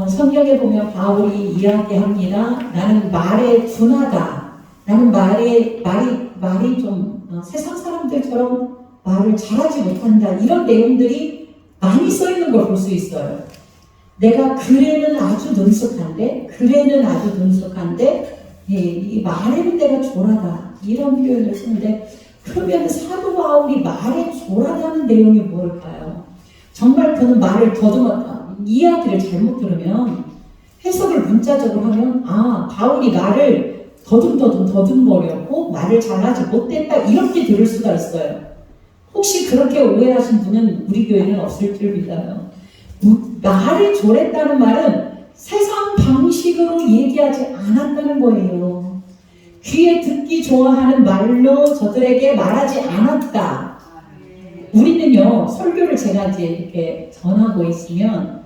성경에 보면 바울이 이야기합니다. 나는 말에 둔하다. 나는 말이 좀 세상 사람들처럼 말을 잘하지 못한다. 이런 내용들이 많이 써 있는 걸 볼 수 있어요. 내가 글에는 아주 능숙한데, 이 말에는 내가 조라다. 이런 표현을 쓰는데, 그러면 사도 바울이 말에 조라다는 내용이 뭘까요? 정말 그는 말을 더듬었다. 이야기를 잘못 들으면, 해석을 문자적으로 하면, 바울이 말을 더듬거렸고, 말을 잘하지 못했다. 이렇게 들을 수가 있어요. 혹시 그렇게 오해하신 분은 우리 교회는 없을 줄 믿어요. 말을 졸했다는 말은 세상 방식으로 얘기하지 않았다는 거예요. 귀에 듣기 좋아하는 말로 저들에게 말하지 않았다. 우리는요, 설교를 제가 이제 이렇게 전하고 있으면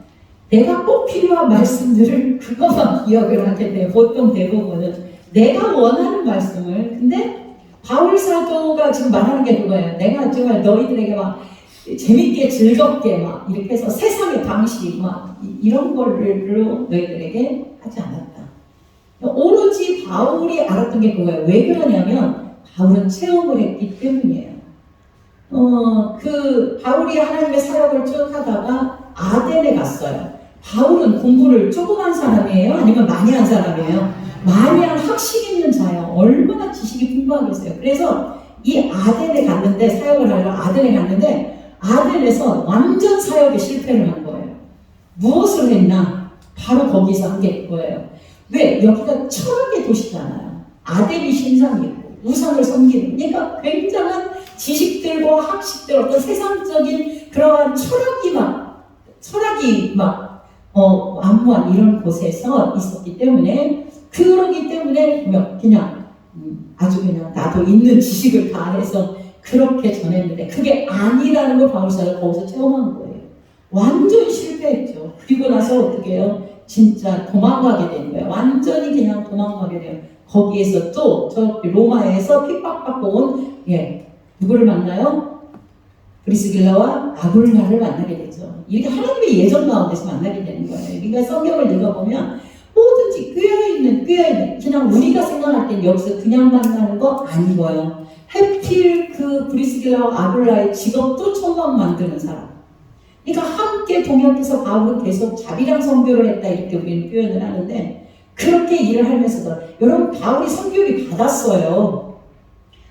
내가 꼭 필요한 말씀들을 그것만 기억을 하게 돼요. 보통 대부분은 내가 원하는 말씀을. 근데 바울 사도가 지금 말하는 게 그거예요. 내가 정말 너희들에게 막 재밌게 즐겁게 막 이렇게 해서 세상의 방식 막 이런 걸로 너희들에게 하지 않았다. 오로지 바울이 알았던 게 그거예요. 왜 그러냐면 바울은 체험을 했기 때문이에요. 바울이 하나님의 사역을 쭉 하다가 아덴에 갔어요. 바울은 공부를 조금 한 사람이에요? 아니면 많이 한 사람이에요? 많이 한 학식 있는 자예요. 얼마나 지식이 풍부하겠어요. 그래서 이 아덴에 갔는데, 사역을 하려 아덴에 갔는데, 아덴에서 완전 사역에 실패를 한 거예요. 무엇을 했나? 바로 거기서 한 게 그거예요. 왜? 여기가 철학의 도시잖아요. 아덴이 신상이고 우상을 섬기는, 그러니까 굉장한 지식들과 학식들, 어떤 세상적인 그러한 철학이 안무한 이런 곳에서 있었기 때문에, 그러기 때문에 그냥 아주 그냥 나도 있는 지식을 다 해서 그렇게 전했는데, 그게 아니라는 걸 바울사가 거기서 체험한 거예요. 완전 실패했죠. 그리고 나서 어떻게 해요? 진짜 도망가게 된 거예요. 완전히 그냥 도망가게 돼요. 거기에서 또 저 로마에서 핍박받고 온 누구를 만나요? 브리스길라와 아굴라를 만나게 되죠. 이렇게 하나님의 예정 가운데서 만나게 되는 거예요. 우리가 성경을 읽어보면 뭐든지 꿰어있는 그냥 우리가 생각할 땐 여기서 그냥 만나는 거 아니고요. 해필 그 브리스길라와 아굴라의 직업도 천막 만드는 사람. 그러니까 함께 동역해서 바울은 계속 자비랑 선교를 했다, 이렇게 우리는 표현을 하는데, 그렇게 일을 하면서도 여러분, 바울이 선교비 받았어요.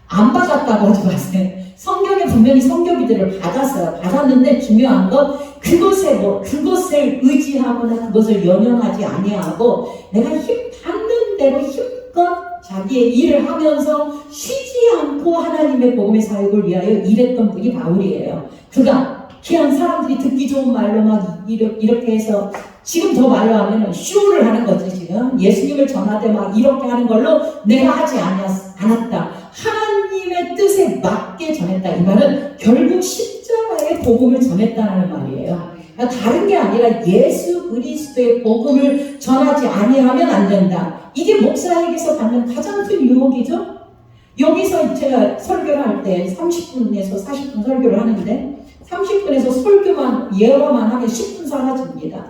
안 받았다고 하지 마세요. 성경에 분명히 선교비들을 받았는데 중요한 건 그것을 의지하거나 그것을 연연하지 아니하고 내가 힘 닿는 대로 힘껏 자기의 일을 하면서 쉬지 않고 하나님의 복음의 사역을 위하여 일했던 분이 바울이에요. 그가 그냥 사람들이 듣기 좋은 말로 막 이렇게 해서, 지금 더 말로 하면 쇼를 하는 거지. 지금 예수님을 전하되 막 이렇게 하는 걸로 내가 하지 않았다. 하나님의 뜻에 맞게 전했다. 이 말은 결국 십자가의 복음을 전했다는 말이에요. 그러니까 다른 게 아니라 예수 그리스도의 복음을 전하지 아니하면 안 된다. 이게 목사에게서 받는 가장 큰 유혹이죠. 여기서 제가 설교를 할 때 30분에서 40분 설교를 하는데, 30분에서 설교만 예화만 하면 10분 사라집니다.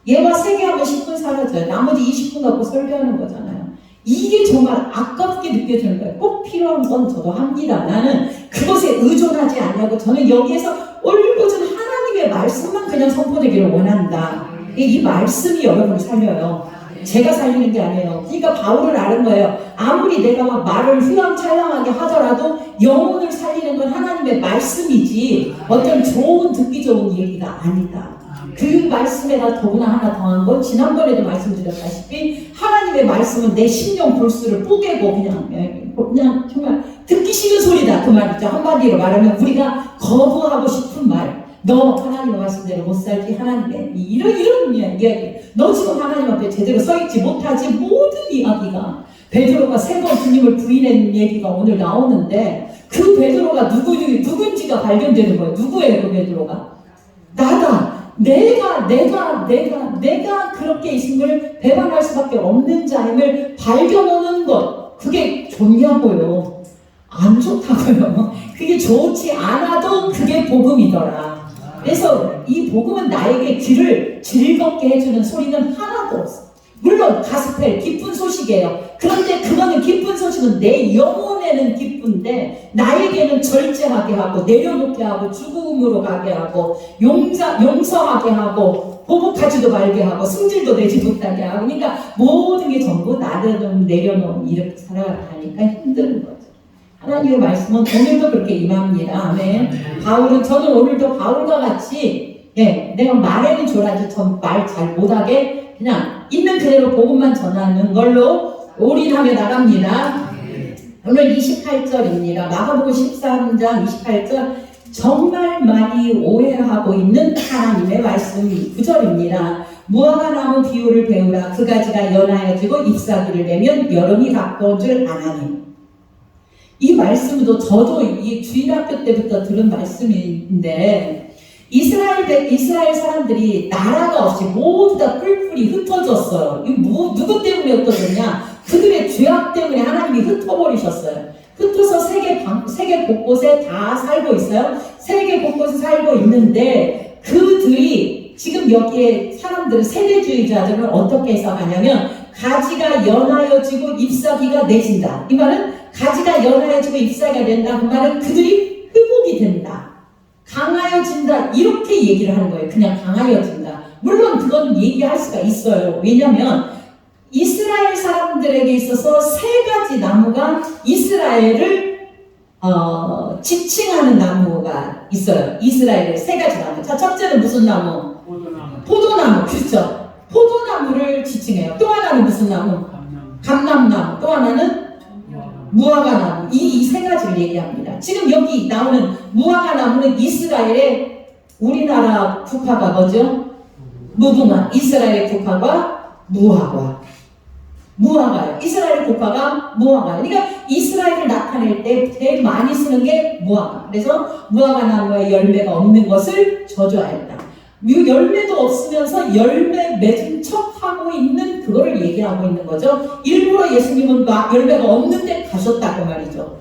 예화 3개 하면 10분 사라져요. 나머지 20분 갖고 설교하는 거잖아요. 이게 정말 아깝게 느껴지는 거예요. 꼭 필요한 건 저도 합니다. 나는 그것에 의존하지 않냐고, 저는 여기에서 올곧은 하나님의 말씀만 그냥 선포되기를 원한다. 이 말씀이 여러분을 살려요. 제가 살리는 게 아니에요. 그러니까 바울을 아는 거예요. 아무리 내가 막 말을 휘황찬란하게 하더라도 영혼을 살리는 건 하나님의 말씀이지 어떤 듣기 좋은 얘기가 아니다. 그 말씀에다 더구나 하나 더한 건, 지난번에도 말씀드렸다시피 하나님의 말씀은 내 심령 골수를 뽀개고 그냥 정말 듣기 싫은 소리다, 그 말이죠. 한마디로 말하면 우리가 거부하고 싶은 말, 너 하나님의 말씀대로 못 살지, 하나님의 이런 이야기, 너 지금 하나님 앞에 제대로 서있지 못하지, 모든 이야기가, 베드로가 3번 주님을 부인한 얘기가 오늘 나오는데, 그 베드로가 누군지가 발견되는 거예요. 누구예요, 그 베드로가? 나다. 내가 그렇게 있음을 배반할 수밖에 없는 자임을 발견하는 것, 그게 좋냐고요? 안 좋다고요. 그게 좋지 않아도 그게 복음이더라. 그래서 이 복음은 나에게 귀를 즐겁게 해주는 소리는 하나 물론 가스펠 기쁜 소식이에요. 그런데 그거는 기쁜 소식은 내 영혼에는 기쁜데 나에게는 절제하게 하고 내려놓게 하고 죽음으로 가게 하고 용서하게 하고 보복하지도 말게 하고 승질도 내지 못하게 하고 그러니까 모든 게 전부 나를 내려놓은 이렇게 살아가니까 힘든 거죠. 하나님의 말씀은 오늘도 그렇게 임합니다. 아멘. 바울은 저는 오늘도 바울과 같이 내가 말에는 졸하지 전 말 잘 못하게 그냥 있는 그대로 복음만 전하는 걸로 올인하며 나갑니다. 오늘 28절입니다. 마가복음 13장 28절 정말 많이 오해하고 있는 하나님의 말씀 9절입니다. 무화과 나무 비유를 배우라. 그 가지가 연하여지고 잎사귀를 내면 여름이 가까운 줄 아나니. 이 말씀도 저도 이 주일학교 때부터 들은 말씀인데 이스라엘 사람들이 나라가 없이 모두 다 뿔뿔이 흩어졌어요. 누구 때문에 흩어졌냐? 그들의 죄악 때문에 하나님이 흩어버리셨어요. 흩어서 세계 곳곳에 다 살고 있어요. 세계 곳곳에 살고 있는데 그들이 지금 여기에 사람들은 세대주의자들은 어떻게 해석하냐면 가지가 연하여지고 잎사귀가 내진다. 이 말은 가지가 연하여지고 잎사귀가 된다. 그 말은 그들이 회복이 된다. 강하여진다 이렇게 얘기를 하는 거예요. 그냥 강하여진다. 물론 그건 얘기할 수가 있어요. 왜냐하면 이스라엘 사람들에게 있어서 세 가지 나무가 이스라엘을 지칭하는 나무가 있어요. 이스라엘의 세 가지 나무. 자, 첫째는 무슨 나무? 포도나무. 그렇죠. 포도나무를 지칭해요. 또 하나는 무슨 나무? 감람나무. 또 하나는 무화과나무. 이 세 가지를 얘기합니다. 지금 여기 나오는 무화과나무는 이스라엘의 우리나라 국화가 뭐죠? 무궁화. 이스라엘의 국화가 무화과예요. 이스라엘 국화가 무화과. 그러니까 이스라엘을 나타낼 때 제일 많이 쓰는 게 무화과. 그래서 무화과나무에 열매가 없는 것을 저주하였다. 열매도 없으면서 열매 맺은 척 하고 있는 그거를 얘기하고 있는 거죠. 일부러 예수님은 열매가 없는데 가셨다고 말이죠.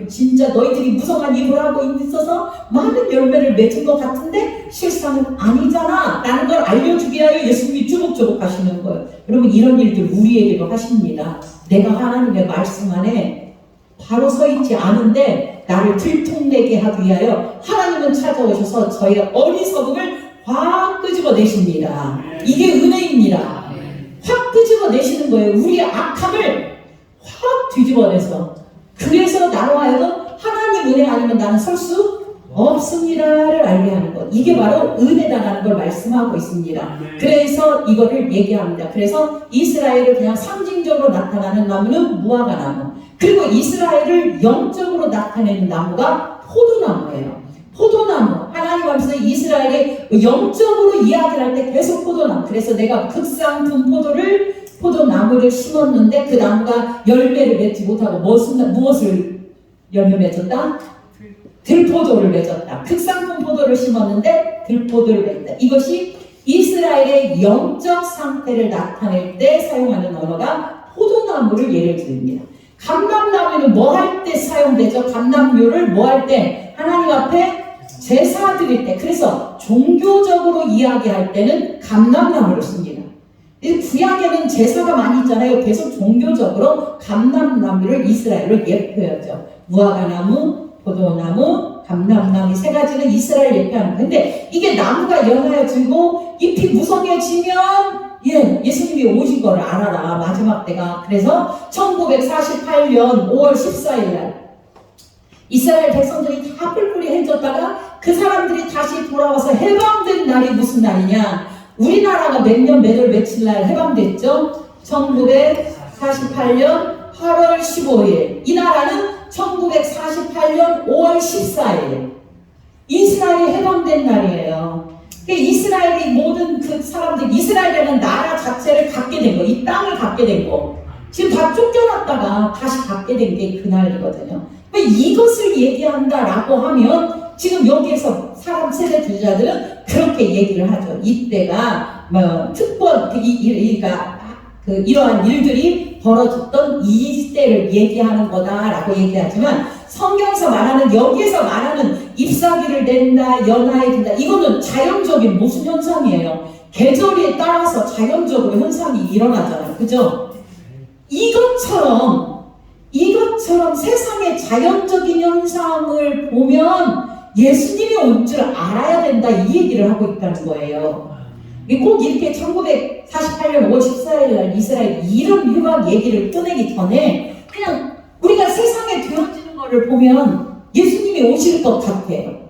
진짜 너희들이 무성한 입을 하고 있어서 많은 열매를 맺은 것 같은데 실상은 아니잖아 라는 걸 알려주기 위하여 예수님이 주목주목 하시는 거예요. 여러분 이런 일들 우리에게도 하십니다. 내가 하나님의 말씀 안에 바로 서 있지 않은데 나를 들통내게 하기 위하여 하나님은 찾아오셔서 저의 어리석음을 확 끄집어내십니다. 이게 은혜입니다. 확 끄집어내시는 거예요. 우리의 악함을 확 뒤집어내서. 그래서 나로 하여금 하나님 은혜 아니면 나는 설 수 없습니다를 알게 하는 것. 이게 바로 은혜다라는 걸 말씀하고 있습니다. 그래서 이거를 얘기합니다. 그래서 이스라엘을 그냥 상징적으로 나타나는 나무는 무화과나무. 그리고 이스라엘을 영적으로 나타내는 나무가 포도나무예요. 포도나무. 하나님 앞에서 이스라엘의 영적으로 이야기를 할 때 계속 포도나무. 그래서 내가 극상품 포도나무를 심었는데 그 나무가 열매를 맺지 못하고 무엇을 열매 맺었다? 들포도를 맺었다. 극상품 포도를 심었는데 들포도를 맺었다. 이것이 이스라엘의 영적 상태를 나타낼 때 사용하는 언어가 포도나무를 예를 듭니다. 감람나무는 뭐 할 때 사용되죠? 감람류를 뭐 할 때? 하나님 앞에 제사 드릴 때. 그래서 종교적으로 이야기할 때는 감람나무를 씁니다. 구약에는 제사가 많이 있잖아요. 그래서 종교적으로 감람나무를 이스라엘로 예표하죠. 무화과나무, 포도나무, 감람나무 세 가지는 이스라엘 예표하는 건데 이게 나무가 연하여지고 잎이 무성해지면 예수님이 오신 걸 알아라. 마지막 때가. 그래서 1948년 5월 14일 날 이스라엘 백성들이 다 뿔뿔이 흩어졌다가 그 사람들이 다시 돌아와서 해방된 날이 무슨 날이냐? 우리나라가 몇 월 며칠 날 해방됐죠? 1948년 8월 15일. 이 나라는 1948년 5월 14일. 이스라엘이 해방된 날이에요. 이스라엘이 모든 그 사람들, 이스라엘이라는 나라 자체를 갖게 된 거, 이 땅을 갖게 된 거. 지금 다 쫓겨났다가 다시 갖게 된 게 그날이거든요. 이것을 얘기한다라고 하면 지금 여기에서 사람 세대주의자들은 그렇게 얘기를 하죠. 이때가 이러한 일들이 벌어졌던 이 때를 얘기하는 거다라고 얘기하지만 성경에서 말하는 여기에서 말하는 잎사귀를 낸다, 연하여진다 이거는 자연적인 모순 현상이에요. 계절에 따라서 자연적으로 현상이 일어나잖아요. 그죠? 이것처럼 세상의 자연적인 현상을 보면 예수님이 온 줄 알아야 된다, 이 얘기를 하고 있다는 거예요. 꼭 이렇게 1948년 5월 14일 날 이스라엘 이런 휴학 얘기를 꺼내기 전에 그냥 우리가 세상에 되어지는 거를 보면 예수님이 오실 것 같아요.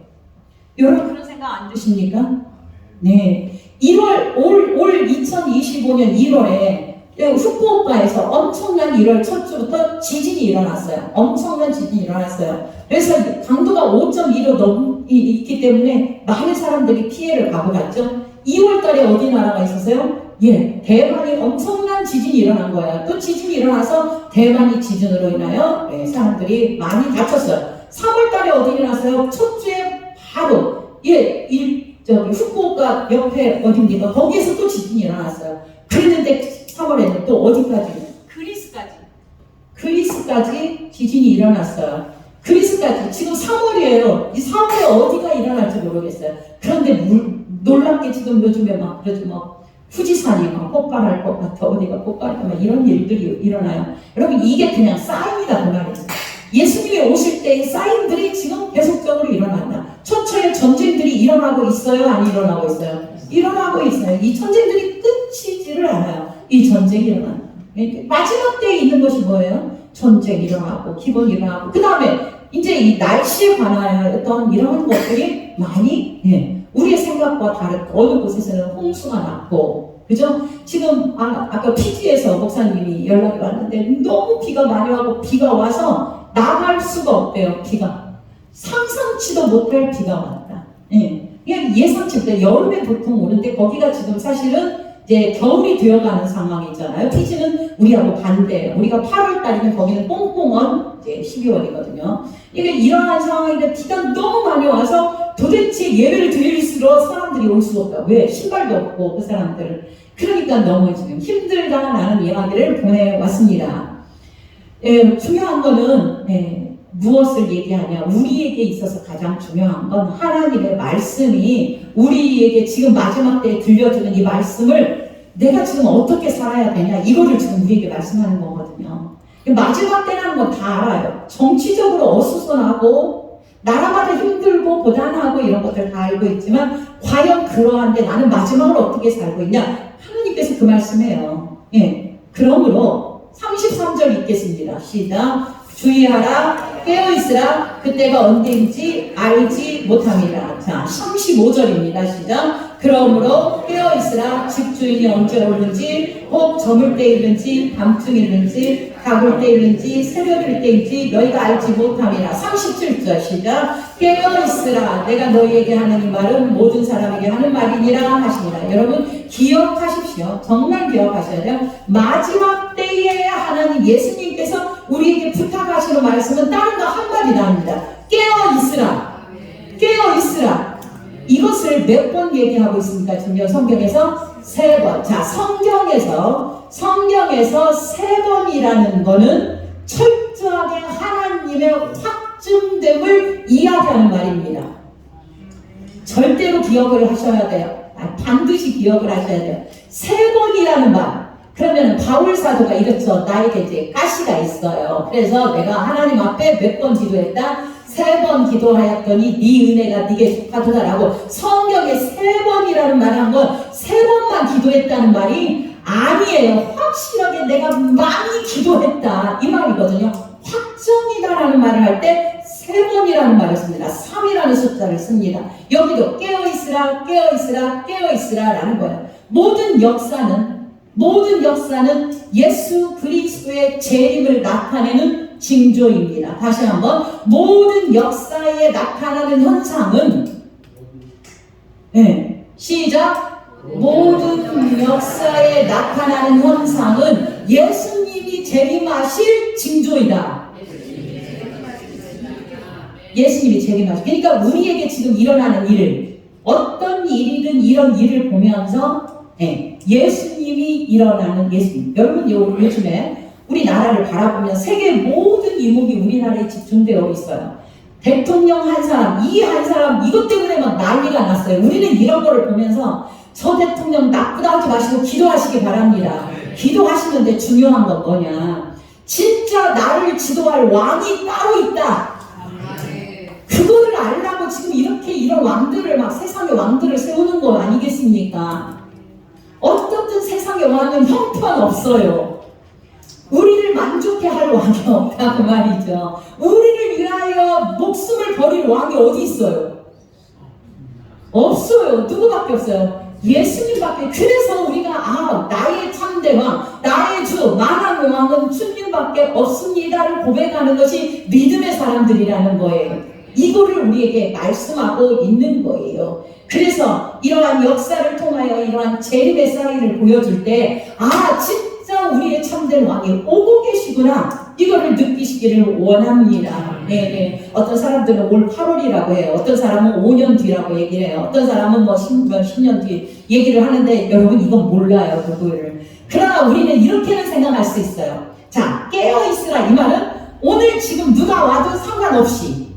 여러분 그런 생각 안 드십니까? 네. 올 2025년 1월에 후쿠오카에서 엄청난 1월 첫 주부터 지진이 일어났어요. 엄청난 지진이 일어났어요. 그래서 강도가 5.2로 있기 때문에 많은 사람들이 피해를 가고 갔죠. 2월 달에 어디 나라가 있었어요? 예, 대만이 엄청난 지진이 일어난 거예요. 또 지진이 일어나서 대만이 지진으로 인하여 사람들이 많이 다쳤어요. 3월 달에 어디 일어났어요? 첫 주에 바로 후쿠오카 옆에 어딘가 거기에서 또 지진이 일어났어요. 그랬는데 3월에는 또 어디까지? 그리스까지 지진이 일어났어요. 그리스까지 지금 3월이에요. 이 3월에 어디가 일어날지 모르겠어요. 그런데 놀랍게 지금 요즘에 막 그러지 후지산이 막 폭발할 것 같아, 어디가 폭발할 것 같아, 이런 일들이 일어나요. 여러분 이게 그냥 사인이다 그 말이죠. 예수님이 오실 때의 사인들이 지금 계속적으로 일어난다. 처처의 전쟁들이 일어나고 있어요? 안 일어나고 있어요? 일어나고 있어요. 이 전쟁들이 끝이지를 않아요. 이 전쟁이 일어난다. 마지막 때에 있는 것이 뭐예요? 전쟁이 일어나고 기본이 일어나고 그 다음에 이제 이 날씨에 관하였던 이런 것들이 많이 우리의 생각과 다른 어느 곳에서는 홍수가 났고 그죠? 지금 아까 피지에서 목사님이 연락이 왔는데 너무 비가 많이 와고 비가 와서 나갈 수가 없대요. 비가 상상치도 못할 비가 왔다. 그냥 예상치 못해. 여름에 보통 오는데 거기가 지금 사실은 이제 겨울이 되어가는 상황이잖아요. 피지는 우리하고 반대예요. 우리가 8월달이면 거기는 뽕뽕한 이제 12월이거든요. 이게 일어난 상황인데 비가 너무 많이 와서 도대체 예배를 드릴수록 사람들이 올 수가 없다. 왜? 신발도 없고 그 사람들은. 그러니까 너무 지금 힘들다라는 이야기를 보내왔습니다. 중요한 거는 무엇을 얘기하냐? 우리에게 있어서 가장 중요한 건 하나님의 말씀이 우리에게 지금 마지막 때에 들려주는 이 말씀을 내가 지금 어떻게 살아야 되냐? 이거를 지금 우리에게 말씀하는 거거든요. 마지막 때라는 건 다 알아요. 정치적으로 어수선하고 나라마다 힘들고 고단하고 이런 것들 다 알고 있지만 과연 그러한데 나는 마지막을 어떻게 살고 있냐? 하나님께서 그 말씀해요. 그러므로 33절 읽겠습니다. 시작. 주의하라, 깨어있으라, 그때가 언제인지 알지 못함이라. 자, 35절입니다. 시작. 그러므로 깨어있으라, 집주인이 언제 오는지, 혹 저물 때일는지, 밤중일는지, 가볼 때일는지, 새벽일 때인지 너희가 알지 못함이라. 37절 시작. 깨어있으라, 내가 너희에게 하는 이 말은 모든 사람에게 하는 말이니라 하시니라. 여러분 기억하십시오. 정말 기억하셔야 돼요. 마지막 때에 하나님 예수님께서 우리에게 부탁하시는 말씀은 다른 거 한마디도 아닙니다. 깨어있으라. 깨어있으라. 이것을 몇 번 얘기하고 있습니까? 지금 성경에서 3번. 자, 성경에서 3번이라는 거는 철저하게 하나님의 확증됨을 이야기하는 말입니다. 절대로 기억을 하셔야 돼요. 반드시 기억을 하셔야 돼요. 3번이라는 말. 그러면 바울 사도가 이렇죠. 나에게 이제 가시가 있어요. 그래서 내가 하나님 앞에 몇 번 기도했다? 3번 기도하였더니 네 은혜가 네게 속하도다라고. 성경에 3번이라는 말 한 건 3번만 기도했다는 말이 아니에요. 확실하게 내가 많이 기도했다 이 말이거든요. 확정이다라는 말을 할 때 3번이라는 말을 씁니다. 3이라는 숫자를 씁니다. 여기도 깨어있으라, 깨어있으라, 깨어있으라 라는 거예요. 모든 역사는 예수 그리스도의 재림을 나타내는 징조입니다. 다시 한번, 모든 역사에 나타나는 현상은 시작. 모든 역사에 나타나는 현상은 예수님이 재림하실 징조이다. 예수님이 재림하실. 그러니까 우리에게 지금 일어나는 일, 어떤 일이든 이런 일을 보면서 예수님이 일어나는 예수님. 여러분 요즘에 우리나라를 바라보면 세계 모든 이목이 우리나라에 집중되어 있어요. 대통령 한 사람, 이 한 사람, 이것 때문에 막 난리가 났어요. 우리는 이런 거를 보면서 저 대통령 나쁘다 하지 마시고 기도하시기 바랍니다. 기도하시는데 중요한 건 뭐냐? 진짜 나를 지도할 왕이 따로 있다. 그거를 알라고 지금 이렇게 이런 왕들을 막 세상의 왕들을 세우는 거 아니겠습니까? 어떻든 세상의 왕은 형편없어요. 우리를 만족해 할 왕이 없다 그 말이죠. 우리를 위하여 목숨을 버릴 왕이 어디 있어요? 없어요. 누구밖에 없어요? 예수님밖에. 그래서 우리가 나의 참된 왕, 나의 주, 만왕의 왕은 주님밖에 없습니다를 고백하는 것이 믿음의 사람들이라는 거예요. 이거를 우리에게 말씀하고 있는 거예요. 그래서 이러한 역사를 통하여 이러한 재림의 사인을 보여줄 때 진짜 우리의 참된 왕이 오고 계시구나, 이거를 느끼시기를 원합니다. 네. 어떤 사람들은 올 8월이라고 해요. 어떤 사람은 5년 뒤라고 얘기를 해요. 어떤 사람은 뭐 10년 뒤 얘기를 하는데 여러분 이건 몰라요, 그거를. 그러나 우리는 이렇게는 생각할 수 있어요. 자, 깨어있으라 이 말은 오늘 지금 누가 와도 상관없이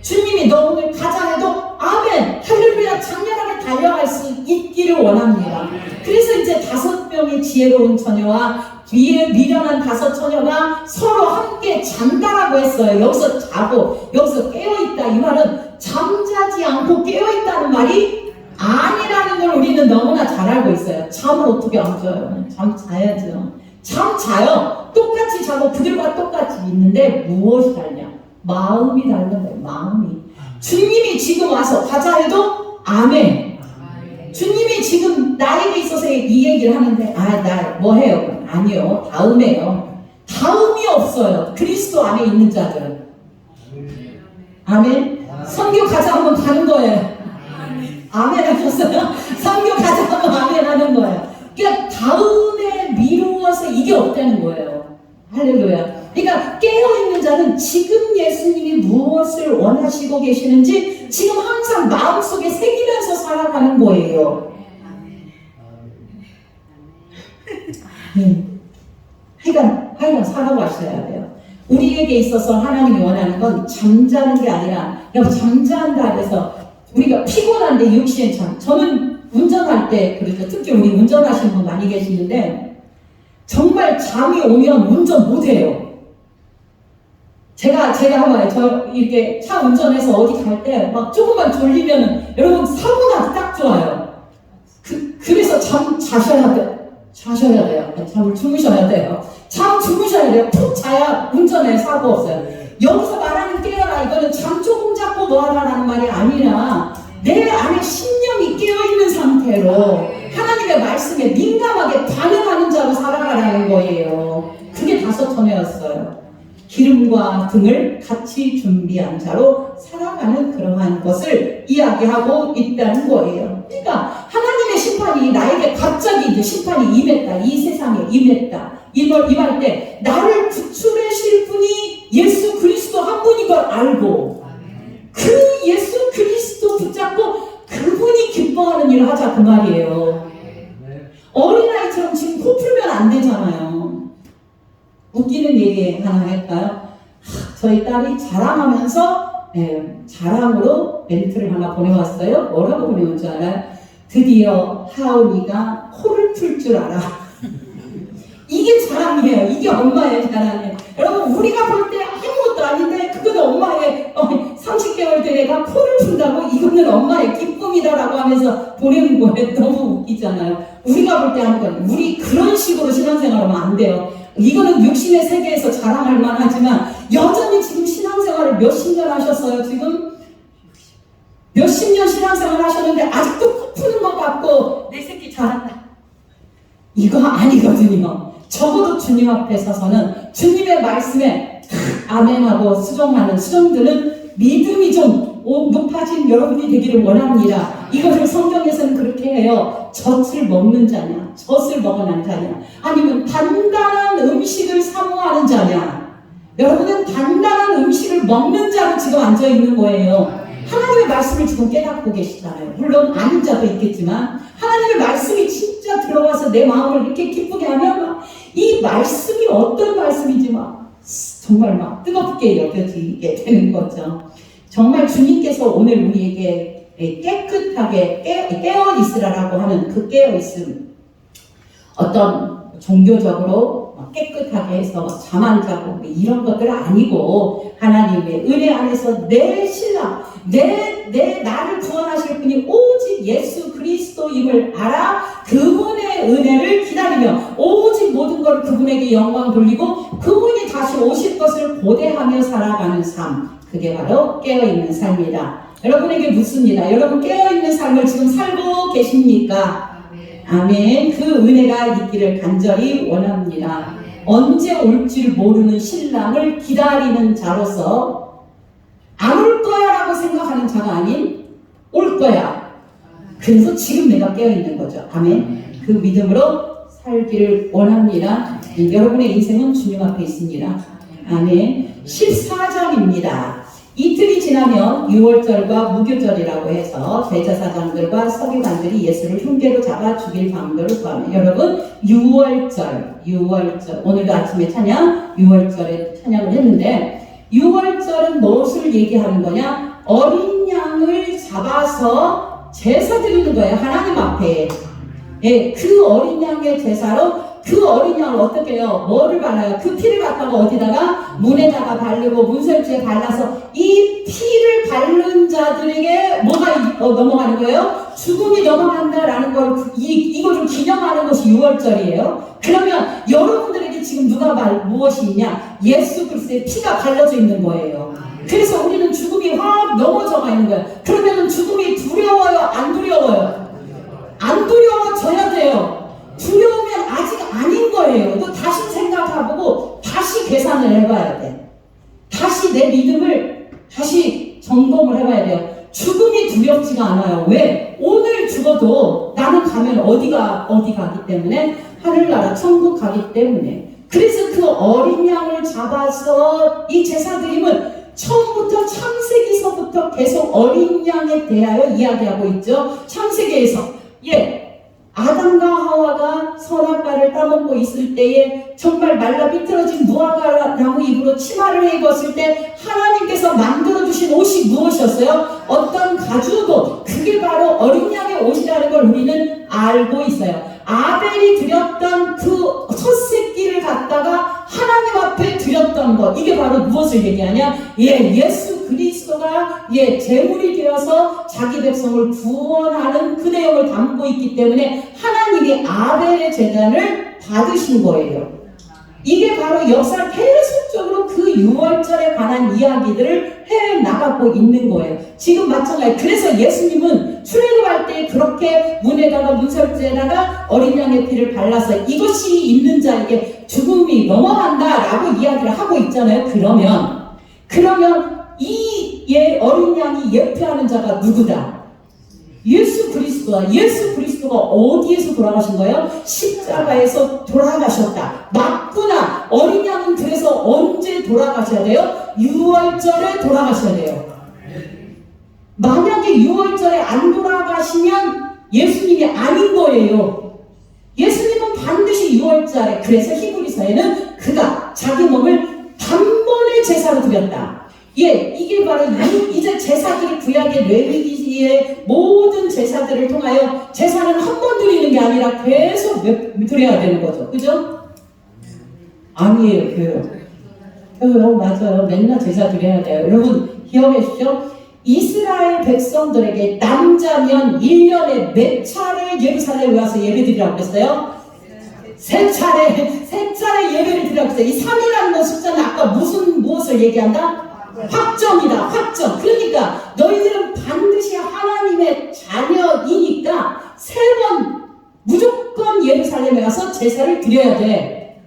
주님이 너 오늘 가자 해도 아멘 할렐루야 장렬하게 달려갈 수 있기를 원합니다. 그래서 이제 5명의 지혜로운 처녀와 위에 미련한 5 처녀가 서로 함께 잔다라고 했어요. 여기서 자고 여기서 깨어있다 이 말은 잠자지 않고 깨어있다는 말이 아니라는 걸 우리는 너무나 잘 알고 있어요. 잠을 어떻게 안 자요? 잠 자야죠. 잠 자요. 똑같이 자고 그들과 똑같이 있는데 무엇이 다르냐? 마음이 다른 거예요. 마음이. 주님이 지금 와서 가자 해도 아멘. 주님이 지금 나에게 있어서 이 얘기를 하는데 나 뭐 해요? 아니요. 다음에요. 다음이 없어요. 그리스도 안에 있는 자들. 아멘. 선교 가자 하면 가는 거예요. 아멘 하셨어요? 선교 가자 하면 아멘 하는 거예요. 그러니까 다음에 미루어서 이게 없다는 거예요. 할렐루야. 그러니까 깨어있는 자는 지금 예수님이 무엇을 원하시고 계시는지 지금 항상 마음속에 새기면서 살아가는 거예요. 하여간 살아가셔야 돼요. 우리에게 있어서 하나님이 원하는 건 잠자는 게 아니라 잠자한다 해서 우리가 피곤한데 육신의 잠. 저는 운전할 때 그렇죠. 특히 우리 운전하시는 분 많이 계시는데 정말 잠이 오면 운전 못해요. 제가 한번 이렇게 차 운전해서 어디 갈 때 막 조금만 졸리면 여러분 사고나기 딱 좋아요. 그래서 자셔야 돼요. 잠을 주무셔야 돼요. 잠 주무셔야 돼요. 푹 자야 운전에 사고 없어요. 여기서 말하는 깨어라 이거는 잠 조금 잡고 뭐하라라는 말이 아니라 내 안에 신령이 깨어있는 상태로 하나님의 말씀에 민감하게 반응하는 자로 살아가라는 거예요. 그게 5 처녀였어요. 기름과 등을 같이 준비한 자로 살아가는 그러한 것을 이야기하고 있다는 거예요. 그러니까 하나님의 심판이 나에게 갑자기 이제 심판이 임했다. 이 세상에 임했다. 임할 때 나를 구출하실 분이 예수 그리스도 한 분인 걸 알고 그 예수 그리스도 붙잡고 그분이 기뻐하는 일을 하자 그 말이에요. 어린아이처럼 지금 코 풀면 안 되잖아요. 웃기는 얘기 하나 할까요? 저희 딸이 자랑하면서 자랑으로 멘트를 하나 보내왔어요. 뭐라고 보내온 줄 알아요? 드디어 하울이가 코를 풀 줄 알아. 이게 자랑이에요. 이게 엄마의 자랑이에요. 여러분 우리가 볼 때 아무것도 아닌데 그거는 엄마의 30개월 된 애가 코를 푼다고 이거는 엄마의 기쁨이다라고 하면서 보내는 거예요. 너무 웃기잖아요. 우리가 볼 때 하는 건 우리 그런 식으로 신앙생활하면 안 돼요. 이거는 육신의 세계에서 자랑할 만하지만 여전히 지금 신앙생활을 몇십 년 하셨어요. 지금 몇십 년 신앙생활 하셨는데 아직도 코 푸는 것 같고 내 새끼 잘한다 이거 아니거든요. 적어도 주님 앞에 서서는 주님의 말씀에 아멘하고 수정하는 수정들은 믿음이 좀 높아진 여러분이 되기를 원합니다. 이것을 성경에서는 그렇게 해요. 젖을 먹는 자냐, 젖을 먹어난 자냐, 아니면 단단한 음식을 사모하는 자냐. 여러분은 단단한 음식을 먹는 자로 지금 앉아 있는 거예요. 하나님의 말씀을 지금 깨닫고 계시잖아요. 물론 아닌 자도 있겠지만 하나님의 말씀이 진짜 들어와서 내 마음을 이렇게 기쁘게 하면 이 말씀이 어떤 말씀인지 정말 뜨겁게 여겨지게 되는 거죠. 정말 주님께서 오늘 우리에게 깨끗하게 깨어 있으라라고 하는 그 깨어 있음, 어떤 종교적으로 깨끗하게 해서 잠 안 자고 이런 것들 아니고 하나님의 은혜 안에서 내 신랑, 내 나를 구원하실 분이 오직 예수 그리스도임을 알아 그분의 은혜를 기다리며 오직 모든 걸 그분에게 영광 돌리고 그분이 다시 오실 것을 고대하며 살아가는 삶, 그게 바로 깨어있는 삶이다. 여러분에게 묻습니다. 여러분 깨어있는 삶을 지금 살고 계십니까? 아멘. 그 은혜가 있기를 간절히 원합니다. 언제 올지를 모르는 신랑을 기다리는 자로서 안 올 거야 라고 생각하는 자가 아닌 올 거야. 그래서 지금 내가 깨어있는 거죠. 아멘. 그 믿음으로 살기를 원합니다. 여러분의 인생은 주님 앞에 있습니다. 아멘. 14절입니다. 이틀이 지나면 6월절과 무교절이라고 해서 대제사장들과 서기관들이 예수를 흉계로 잡아 죽일 방도를 구하며, 여러분 6월절 오늘도 아침에 찬양 6월절에 찬양을 했는데 6월절은 무엇을 얘기하는 거냐? 어린 양을 잡아서 제사 드리는 거예요. 하나님 앞에. 예, 그 어린 양의 제사로 그 어린 양을 어떻게 해요? 뭐를 발라요? 그 피를 갖다가 어디다가? 문에다가 바르고 문설주에 발라서 이 피를 바른 자들에게 뭐가 넘어가는 거예요? 죽음이 넘어간다라는 걸 이거 좀 기념하는 것이 6월절이에요. 그러면 여러분들에게 지금 무엇이 있냐? 예수 그리스도의 피가 발라져 있는 거예요. 그래서 우리는 죽음이 확 넘어져가 있는 거예요. 그러면 죽음이 두려워요? 안 두려워요? 안 두려워져야 돼요. 두려우면 아직 아닌 거예요. 또 다시 생각해보고 다시 계산을 해봐야 돼. 다시 내 믿음을 다시 점검을 해봐야 돼요. 죽음이 두렵지가 않아요. 왜? 오늘 죽어도 나는 가면 어디 가기 때문에 하늘나라 천국 가기 때문에. 그래서 그 어린 양을 잡아서 이 제사드림은 처음부터 창세기서부터 계속 어린 양에 대하여 이야기하고 있죠. 창세기에서 아담과 하와가 선악과를 따먹고 있을 때에 정말 말라 비틀어진 무화과 나무 잎으로 치마를 입었을 때 하나님께서 만들어주신 옷이 무엇이었어요? 어떤 가죽옷, 그게 바로 어린 양의 옷이라는 걸 우리는 알고 있어요. 아벨이 드렸던 그 첫 새끼를 갖다가 하나님 앞에 드렸던 것, 이게 바로 무엇을 얘기하냐? 예수 그리스도가 제물이 되어서 자기 백성을 구원하는 그 내용을 담고 있기 때문에 하나님이 아벨의 제단을 받으신 거예요. 이게 바로 역사 계속적으로 그 6월절에 관한 이야기들을 해나가고 있는 거예요. 지금 마찬가지. 그래서 예수님은 출애굽할 때 그렇게 문에다가 문설주에다가 어린 양의 피를 발라서 이것이 있는 자에게 죽음이 넘어간다라고 이야기를 하고 있잖아요. 그러면 이 어린 양이 예표하는 자가 누구다? 예수 그리스도가 어디에서 돌아가신 거예요? 십자가에서 돌아가셨다. 맞구나. 어린 양은 그래서 언제 돌아가셔야 돼요? 6월절에 돌아가셔야 돼요. 만약에 6월절에 안 돌아가시면 예수님이 아닌 거예요. 예수님은 반드시 6월절에, 그래서 히브리서에는 그가 자기 몸을 단번에 제사로 드렸다. 이게 바로 이제 제사들이 구약의 레위기의 모든 제사들을 통하여 제사는 한 번 드리는 게 아니라 계속 드려야 되는 거죠. 그죠? 아니에요. 맞아요. 맨날 제사 드려야 돼요. 여러분 기억해 주시죠? 이스라엘 백성들에게 남자면 1년에 몇 차례 예루살렘에 와서 예배 드리라고 했어요? 세 차례 예배를 드리라고 했어요. 이 3이라는 숫자는 아까 무엇을 얘기한다? 확정이다. 확정. 그러니까 너희들은 반드시 하나님의 자녀이니까 3번 무조건 예루살렘에 가서 제사를 드려야 돼.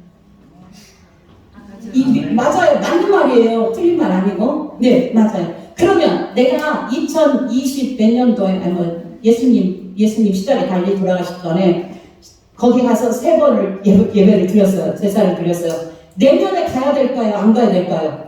맞아요. 맞는 말이에요. 틀린 말 아니고. 네, 맞아요. 그러면 내가 2020 몇 년도에 예수님 시절에 달리 돌아가시기 전에 거기 가서 3번을 예배를 드렸어요. 제사를 드렸어요. 내년에 가야 될까요? 안 가야 될까요?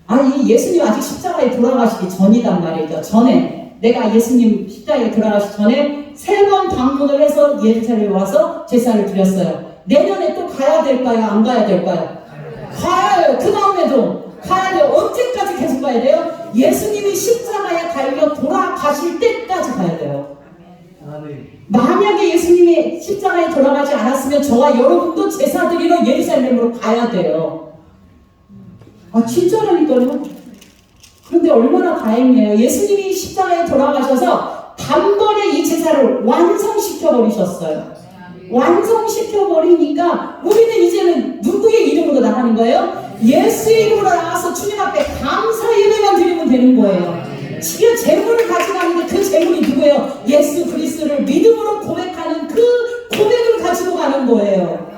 아니, 예수님 아직 십자가에 돌아가시기 전이단 말이죠. 전에 내가 예수님 십자가에 돌아가시기 전에 3번 방문을 해서 예루살렘에 와서 제사를 드렸어요. 내년에 또 가야 될까요? 안 가야 될까요? 가요. 그 다음에도 가야 돼요. 언제까지 계속 가야 돼요? 예수님이 십자가에 달려 돌아가실 때까지 가야 돼요. 만약에 예수님이 십자가에 돌아가지 않았으면 저와 여러분도 제사 드리러 예루살렘으로 가야 돼요. 진짜라니까요. 그런데 얼마나 다행이에요. 예수님이 십자가에 돌아가셔서 단번에 이 제사를 완성시켜버리셨어요. 완성시켜버리니까 우리는 이제는 누구의 이름으로 나가는 거예요? 예수의 이름으로 나가서 주님 앞에 감사 예배만 드리면 되는 거예요. 지금 재물을 가져가는데 그 재물이 누구예요? 예수 그리스도를 믿음으로 고백하는 그 고백을 가지고 가는 거예요.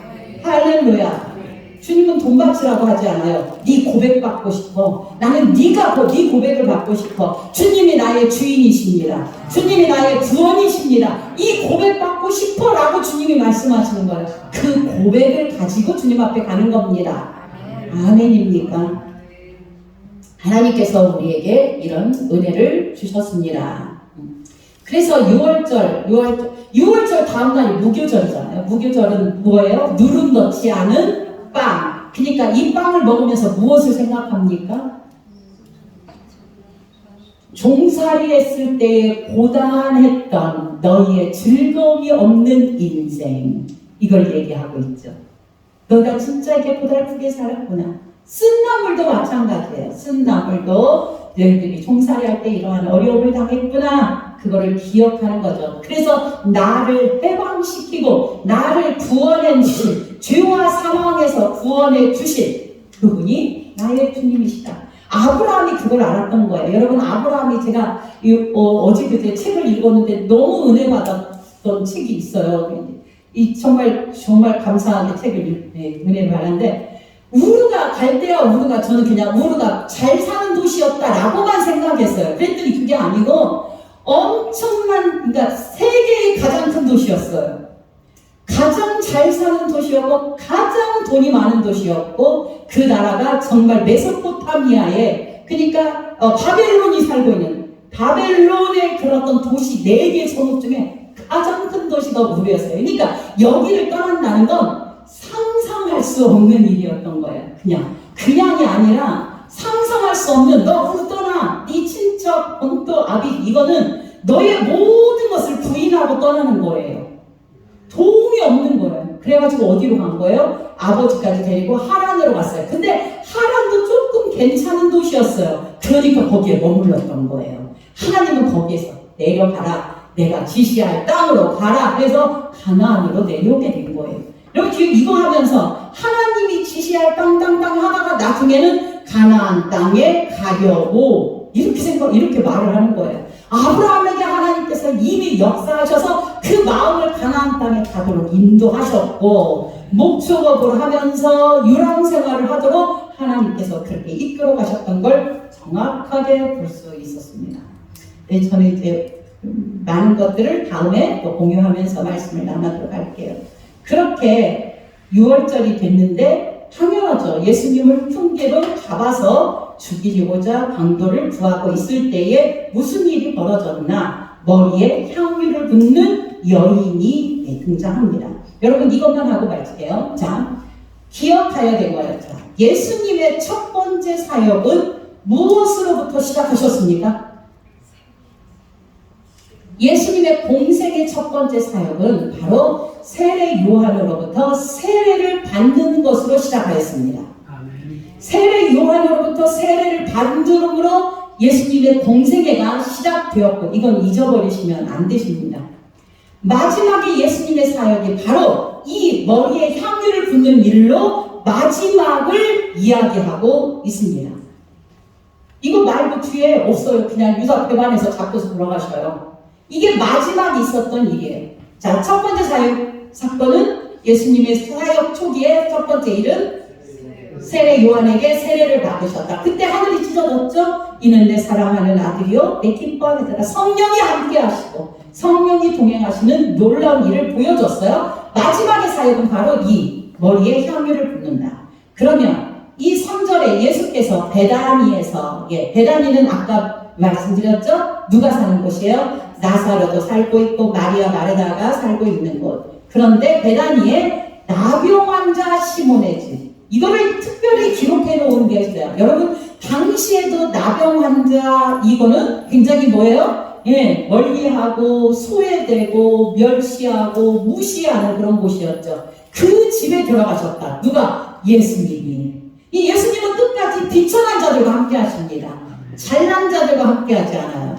할렐루야. 주님은 돈 바치라고 하지 않아요. 네 고백 받고 싶어. 나는 네가 네 고백을 받고 싶어. 주님이 나의 주인이십니다. 주님이 나의 구원이십니다. 이 고백 받고 싶어 라고 주님이 말씀하시는 거예요. 그 고백을 가지고 주님 앞에 가는 겁니다. 아멘입니까? 하나님께서 우리에게 이런 은혜를 주셨습니다. 그래서 6월절 다음날이 무교절이잖아요. 무교절은 뭐예요? 누름 넣지 않은 빵. 그러니까 이 빵을 먹으면서 무엇을 생각합니까? 종살이 했을 때에 고단했던 너희의 즐거움이 없는 인생, 이걸 얘기하고 있죠. 너가 진짜 이렇게 고달프게 살았구나. 쓴나물도 마찬가지예요. 쓴나물도 너희들이 종살이 할 때 이러한 어려움을 당했구나. 그거를 기억하는 거죠. 그래서 나를 해방시키고 나를 구원해 주신, 죄와 사망에서 구원해 주신 그분이 나의 주님이시다. 아브라함이 그걸 알았던 거예요. 여러분, 아브라함이 제가 어제 그제 책을 읽었는데 너무 은혜 받았던 책이 있어요. 정말 감사하게 책을 은혜를 받았는데, 우르가, 갈대아 우르가, 저는 그냥 우르가 잘 사는 도시였다라고만 생각했어요. 그랬더니 그게 아니고 엄청난, 그러니까 세계의 가장 큰 도시였어요. 가장 잘 사는 도시였고 가장 돈이 많은 도시였고, 그 나라가 정말 메소포타미아에, 그러니까 바벨론이 살고 있는 바벨론의 그런 어떤 도시 4개 성읍 중에 가장 큰 도시가 우르였어요. 그러니까 여기를 떠난다는 건 상상할 수 없는 일이었던 거예요. 그냥이 아니라 상상할 수 없는, 너 우르 떠나, 네 친척, 본토, 아비, 이거는 너의 모든 것을 부인하고 떠나는 거예요. 도움이 없는 거예요. 그래가지고 어디로 간 거예요? 아버지까지 데리고 하란으로 갔어요. 근데 하란도 조금 괜찮은 도시였어요. 그러니까 거기에 머물렀던 거예요. 하나님은 거기에서 내려가라, 내가 지시할 땅으로 가라, 그래서 가나안으로 내려오게 된 거예요. 여러분, 지금 이거 하면서 하나님이 지시할 땅 하다가 나중에는 가나안 땅에 가려고 이렇게 말을 하는 거예요. 아브라함에게 하나님께서 이미 역사하셔서 그 마음을 가나안 땅에 가도록 인도하셨고, 목축업을 하면서 유랑 생활을 하도록 하나님께서 그렇게 이끌어 가셨던 걸 정확하게 볼 수 있었습니다. 네, 저는 이제 많은 것들을 다음에 또 공유하면서 말씀을 나누도록 할게요. 그렇게 6월절이 됐는데 당연하죠. 예수님을 흉계로 잡아서 죽이려고자 강도를 구하고 있을 때에 무슨 일이 벌어졌나? 머리에 향유를 붓는 여인이 등장합니다. 여러분, 이것만 하고 말게요. 자, 기억해야 될 거예요. 자, 예수님의 첫 번째 사역은 무엇으로부터 시작하셨습니까? 예수님의 공생의 첫 번째 사역은 바로 세례 요한으로부터 세례를 받는 것으로 시작하였습니다. 세례 요한으로부터 세례를 받음으로 예수님의 공생애가 시작되었고, 이건 잊어버리시면 안 되십니다. 마지막에 예수님의 사역이 바로 이 머리에 향유를 붓는 일로 마지막을 이야기하고 있습니다. 이거 말고 뒤에 없어요. 그냥 유다표반에서 잡고서 돌아가셔요. 이게 마지막에 있었던 일이에요. 자, 첫 번째 사건은 예수님의 사역 초기에 첫 번째 일은 세례 요한에게 세례를 받으셨다. 그때 하늘이 찢어졌죠? 이는 내 사랑하는 아들이요 내 기뻐하는 자라. 성령이 함께 하시고 성령이 동행하시는 놀라운 일을 보여줬어요. 마지막의 사역은 바로 이 머리에 향유를 붓는다. 그러면 이 3절에 예수께서 베다니에서, 베다니는 아까 말씀드렸죠? 누가 사는 곳이에요? 나사로도 살고 있고 마리아 마르다가 살고 있는 곳. 그런데 베다니에 나병 환자 시몬의 집, 이거를 특별히 기록해 놓은 게 있어요. 여러분, 당시에도 나병 환자, 이거는 굉장히 뭐예요? 예, 멀리하고 소외되고 멸시하고 무시하는 그런 곳이었죠. 그 집에 들어가셨다. 누가? 예수님이. 이 예수님은 끝까지 비천한 자들과 함께 하십니다. 잘난 자들과 함께 하지 않아요.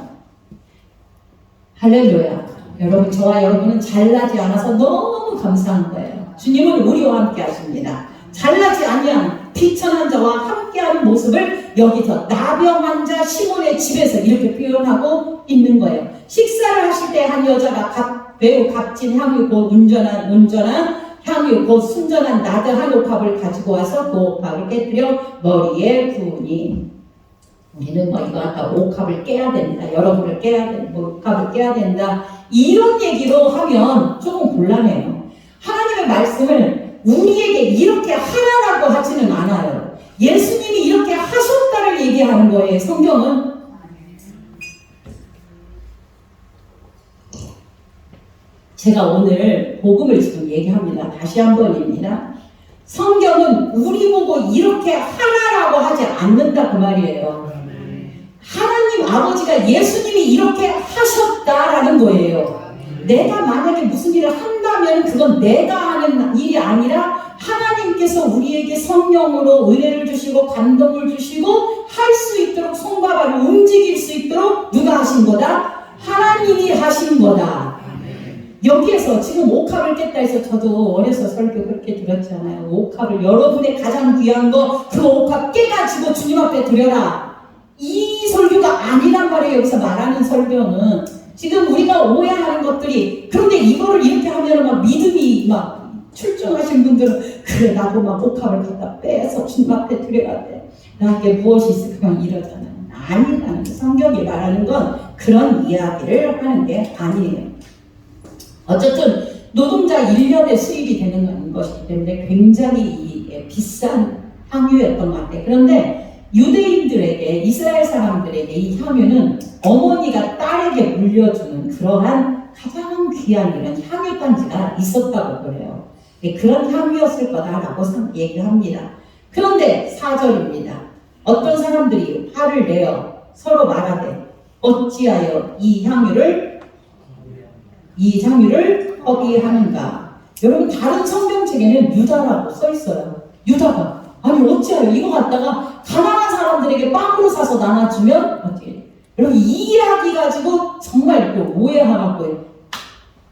할렐루야. 여러분, 저와 여러분은 잘나지 않아서 너무 감사한 거예요. 주님은 우리와 함께 하십니다. 잘나지 아니한 비천한 자와 함께하는 모습을 여기서 나병 환자 시몬의 집에서 이렇게 표현하고 있는 거예요. 식사를 하실 때 한 여자가 매우 값진 향유, 곧 온전한 향유, 곧 순전한 나드 한 옥합을 가지고 와서 그 옥합을 깨뜨려 머리에 부으니, 우리는 뭐 이거 아까 옥합을 깨야 된다, 여러분을 깨야 된다, 옥합을 깨야 된다, 이런 얘기로 하면 조금 곤란해요. 하나님의 말씀을 우리에게 이렇게 하라라고 하지는 않아요. 예수님이 이렇게 하셨다를 얘기하는 거예요. 성경은. 제가 오늘 복음을 지금 얘기합니다. 다시 한 번입니다. 성경은 우리 보고 이렇게 하라라고 하지 않는다 그 말이에요. 하나님 아버지가 예수님이 이렇게 하셨다라는 거예요. 내가 만약에 무슨 일을 한다면 그건 내가 하는 일이 아니라 하나님께서 우리에게 성령으로 은혜를 주시고 감동을 주시고 할 수 있도록 손과 발을 움직일 수 있도록 누가 하신 거다? 하나님이 하신 거다. 여기에서 지금 옥합을 깼다 해서 저도 어려서 설교 그렇게 들었잖아요. 옥합을, 여러분의 가장 귀한 거 그 옥합 깨가지고 주님 앞에 드려라. 이 설교가 아니란 말이에요. 여기서 말하는 설교는 지금 우리가 오해하는 것들이, 그런데 이거를 이렇게 하면 막 믿음이 막 출중하신 분들은 그래 나도 막 옥합을 갖다 빼서 주님 앞에 드려야 돼. 나에게 무엇이 있을까 이러잖아요. 아니라는, 성경이 말하는 건 그런 이야기를 하는 게 아니에요. 어쨌든 노동자 1년의 수입이 되는 것이기 때문에 굉장히 비싼 향유였던 것 같아요. 그런데 유대인들에게, 이스라엘 사람들에게 이 향유는 어머니가 딸에게 물려주는 그러한 가장 귀한 이런 향유단지가 있었다고 그래요. 그런 향유였을 거다라고 얘기합니다. 그런데 4절입니다. 어떤 사람들이 화를 내어 서로 말하되 어찌하여 이 향유를 허비하는가. 여러분, 다른 성경책에는 유다라고 써 있어요. 유다가 아니 어찌하여 이거 갖다가 가난한 사람들에게 빵으로 사서 나눠주면 어떻게? 여러분, 이 이야기 가지고 정말 또 오해하고요.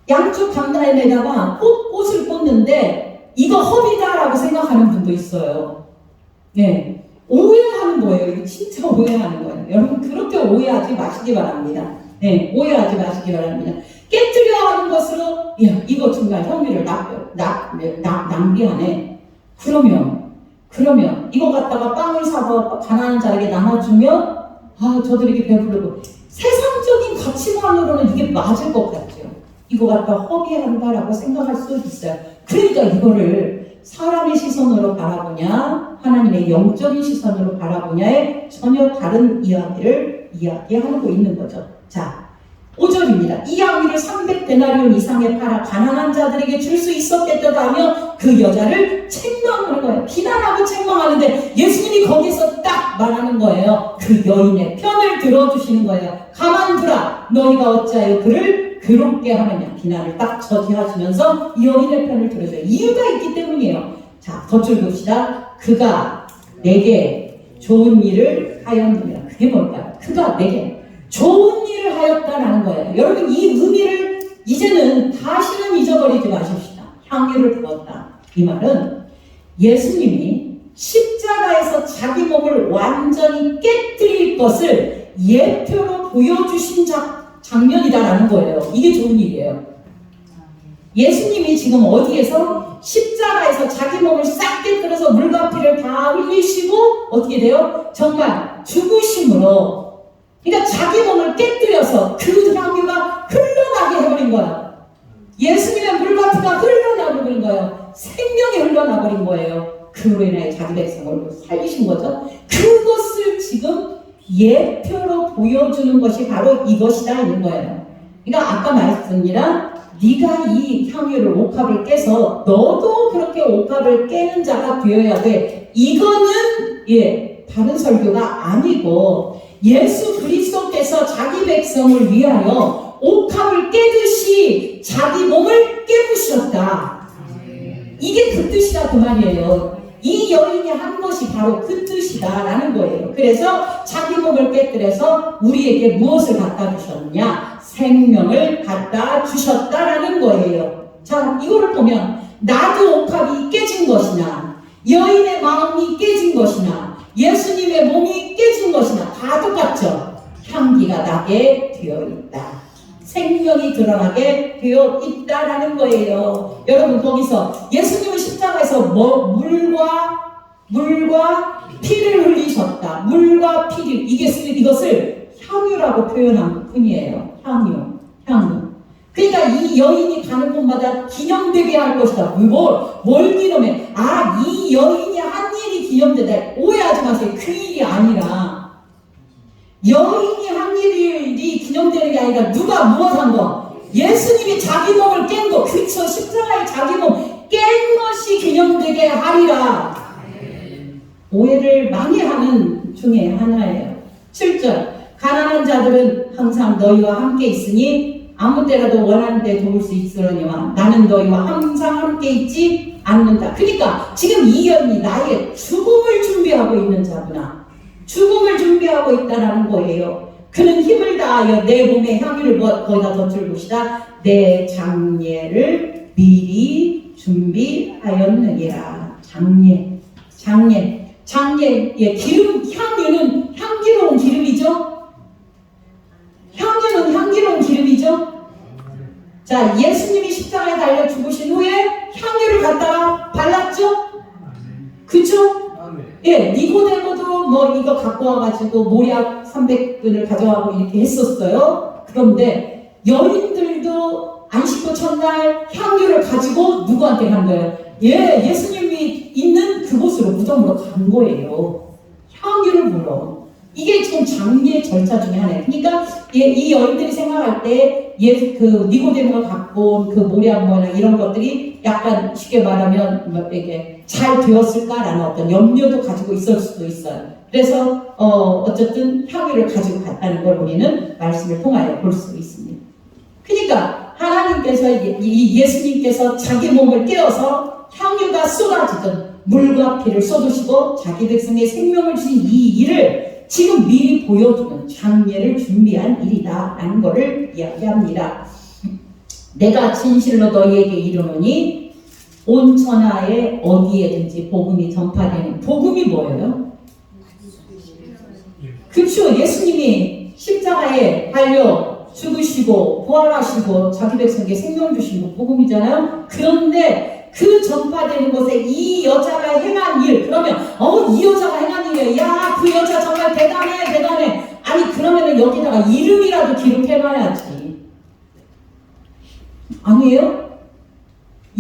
양쪽 강나임에다가 꽃을 꽂는데 이거 허비다라고 생각하는 분도 있어요. 네, 오해하는 거예요. 이거 진짜 오해하는 거예요. 여러분, 그렇게 오해하지 마시기 바랍니다. 네, 오해하지 마시기 바랍니다. 깨뜨려 하는 것으로, 야, 이거 정말 향유를 낭비하네. 그러면 이거 갖다가 빵을 사서 가난한 자에게 나눠주면 저들에게 배부르고, 세상적인 가치관으로는 이게 맞을 것 같죠. 이거 갖다 허비한다라고 생각할 수 있어요. 그러니까 이거를 사람의 시선으로 바라보냐 하나님의 영적인 시선으로 바라보냐에 전혀 다른 이야기를 이야기하고 있는 거죠. 자, 5절입니다. 이 향유를 300데나리온 이상에 팔아 가난한 자들에게 줄 수 있었겠다 하며 그 여자를 책망하는 거예요. 비난하고 책망하는데 예수님이 거기서 딱 말하는 거예요. 그 여인의 편을 들어주시는 거예요. 가만두라. 너희가 어찌하여 그를 괴롭게 하느냐. 비난을 딱 저지하시면서 여인의 편을 들어줘요. 이유가 있기 때문이에요. 자, 덧줄 봅시다. 그가 내게 좋은 일을 하였느냐. 그게 뭘까요? 그가 내게 좋은 일을 하였다라는 거예요. 여러분, 이 의미를 이제는 다시는 잊어버리지 마십시다. 향유를 부었다. 이 말은 예수님이 십자가에서 자기 몸을 완전히 깨뜨릴 것을 예표로 보여주신 장면이다라는 거예요. 이게 좋은 일이에요. 예수님이 지금 어디에서 십자가에서 자기 몸을 싹 깨뜨려서 물과 피를 다 흘리시고 어떻게 돼요? 정말 죽으심으로, 그러니까 자기 몸을 깨뜨려서 그 향유가 흘러나게 해버린 거야. 예수님의 물과 피가 흘러나버린 거예요. 생명이 흘러나버린 거예요. 그로 인해 자기 백성을 살리신 거죠. 그것을 지금 예표로 보여주는 것이 바로 이것이다 있는 거예요. 그러니까 아까 말씀드린 네가 이 향유를 옥합을 깨서 너도 그렇게 옥합을 깨는 자가 되어야 돼. 이거는 다른 설교가 아니고 예수 그리스도께서 자기 백성을 위하여 옥합을 깨듯이 자기 몸을 깨부셨다. 이게 그 뜻이다 그 말이에요. 이 여인이 한 것이 바로 그 뜻이다라는 거예요. 그래서 자기 몸을 깨뜨려서 우리에게 무엇을 갖다 주셨냐? 생명을 갖다 주셨다라는 거예요. 자, 이거를 보면 나도 옥합이 깨진 것이나 여인의 마음이 깨진 것이나 예수님의 몸이 깨진 것이나 다 똑같죠. 향기가 나게 되어 있다. 생명이 드러나게 되어 있다라는 거예요. 여러분 거기서 예수님은 십자가에서 물과 피를 흘리셨다. 물과 피를 이것을 향유라고 표현한 것 뿐이에요. 향유. 그러니까 이 여인이 가는 곳마다 기념되게 할 것이다. 뭘 기념해? 이 여인이 한 일이 기념되다. 오해하지 마세요. 그 일이 아니라 여인이 한 일이 기념되는 게 아니라 누가 무엇한 거? 예수님이 자기 몸을 깬 거. 그쵸? 십자가에 자기 몸 깬 것이 기념되게 하리라. 오해를 많이 하는 중에 하나예요. 7절 가난한 자들은 항상 너희와 함께 있으니 아무 때라도 원하는 데 도울 수 있으려니와 나는 너희와 항상 함께 있지 않는다. 그러니까 지금 이 여인이 나의 죽음을 준비하고 있는 자구나. 죽음을 준비하고 있다는 거예요. 그는 힘을 다하여 내 몸에 향유를 거기다 덧줄 것이다. 내 장례를 미리 준비하였느니라. 장례. 기름, 향유는 향기로운 기름이죠. 향기로운 기름이죠. 자, 예수님이 십자가에 달려 죽으신 후에 향유를 갖다가 발랐죠? 그쵸? 니고데모도 이거 갖고 와가지고 모략 300근을 가져가고 이렇게 했었어요. 그런데 여인들도 안식구 첫날 향유를 가지고 누구한테 간 거예요? 예수님이 있는 그곳으로 무덤으로 간 거예요. 향유를 불어. 이게 지금 장례 절차 중에 하나예요. 그러니까 이 여인들이 생각할 때 그 니고데모가 갖고 온 그 모략모나 이런 것들이 약간 쉽게 말하면 이게 잘 되었을까라는 어떤 염려도 가지고 있을 수도 있어요. 그래서 어쨌든 향유를 가지고 갔다는 걸 우리는 말씀을 통하여 볼 수 있습니다. 그러니까 하나님께서 예수님께서 자기 몸을 깨어서 향유가 쏟아지던 물과 피를 쏟으시고 자기 백성의 생명을 주신 이 일을 지금 미리 보여주는 장례를 준비한 일이다 라는 것을 이야기합니다. 내가 진실로 너희에게 이르노니 온 천하에 어디에든지 복음이 전파되는. 복음이 뭐예요? 그렇죠. 예수님이 십자가에 달려 죽으시고 부활하시고 자기 백성에게 생명 주신 거 복음이잖아요. 그런데 그 전파되는 곳에 이 여자가 행한 일, 그러면 이 여자가 행한 일이야. 야, 그 여자 정말 대단해. 아니 그러면은 여기다가 이름이라도 기록해놔야지. 아니에요?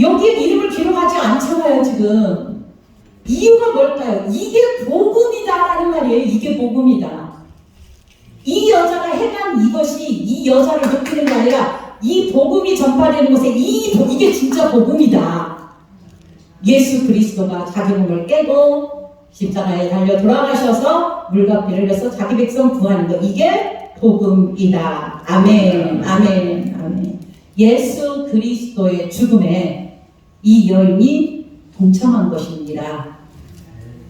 여기에 이름을 기록하지 않잖아요 지금. 이유가 뭘까요? 이게 복음이다라는 말이에요. 이게 복음이다. 이 여자가 행한 이것이 이 여자를 높이는 게 아니라 이 복음이 전파되는 곳에 이게 진짜 복음이다. 예수 그리스도가 자기 몸을 깨고 십자가에 달려 돌아가셔서 물과 피를 흘려서 자기 백성 구하는 것, 이게 복음이다. 아멘. 예수 그리스도의 죽음에 이 여인이 동참한 것입니다.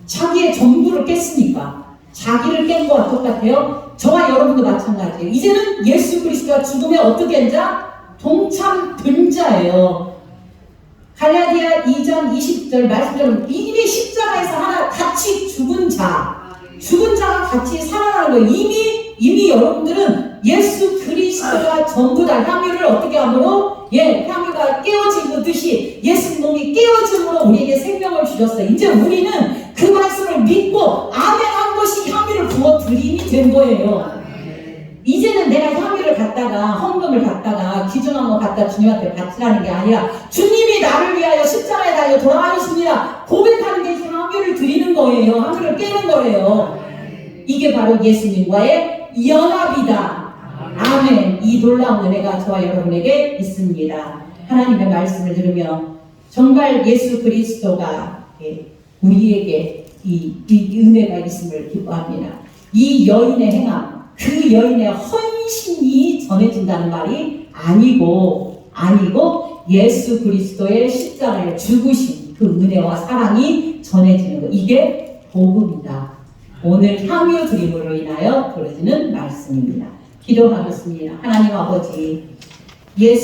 자기의 전부를 깼으니까 자기를 깬 거와 똑같아요. 저와 여러분도 마찬가지예요. 이제는 예수 그리스도가 죽음에 어떻게 했자? 동참된 자예요. 갈라디아 2장 20절 말씀처럼 이미 십자가에서 하나 같이 죽은 자가 같이 살아나는 거예요. 이미 여러분들은 예수 그리스도가 전부 다 향유를 어떻게 함으로? 향유가 깨어지듯이 예수 몸이 깨어짐으로 우리에게 생명을 주셨어요. 이제 우리는 그 말씀을 믿고 아멘 한 것이 향유를 부어 드림이 된 거예요. 이제는 내가 향유를 갖다가 헌금을 갖다가 기증한 거 갖다 주님한테 바치라는 게 아니라 주님이 나를 위하여 십자가에 달려 돌아가셨습니다. 고백하는 게 향유를 드리는 거예요. 향유를 깨는 거예요. 이게 바로 예수님과의 연합이다. 아멘. 이 놀라운 은혜가 저와 여러분에게 있습니다. 하나님의 말씀을 들으며 정말 예수 그리스도가 우리에게 이 은혜가 있음을 기뻐합니다. 이 여인의 행함, 그 여인의 헌신이 전해진다는 말이 아니고 예수 그리스도의 십자가에 죽으신 그 은혜와 사랑이 전해지는 것, 이게 복음이다. 오늘 향유 드림으로 인하여 들어지는 말씀입니다. 기도하겠습니다. 하나님 아버지, 예수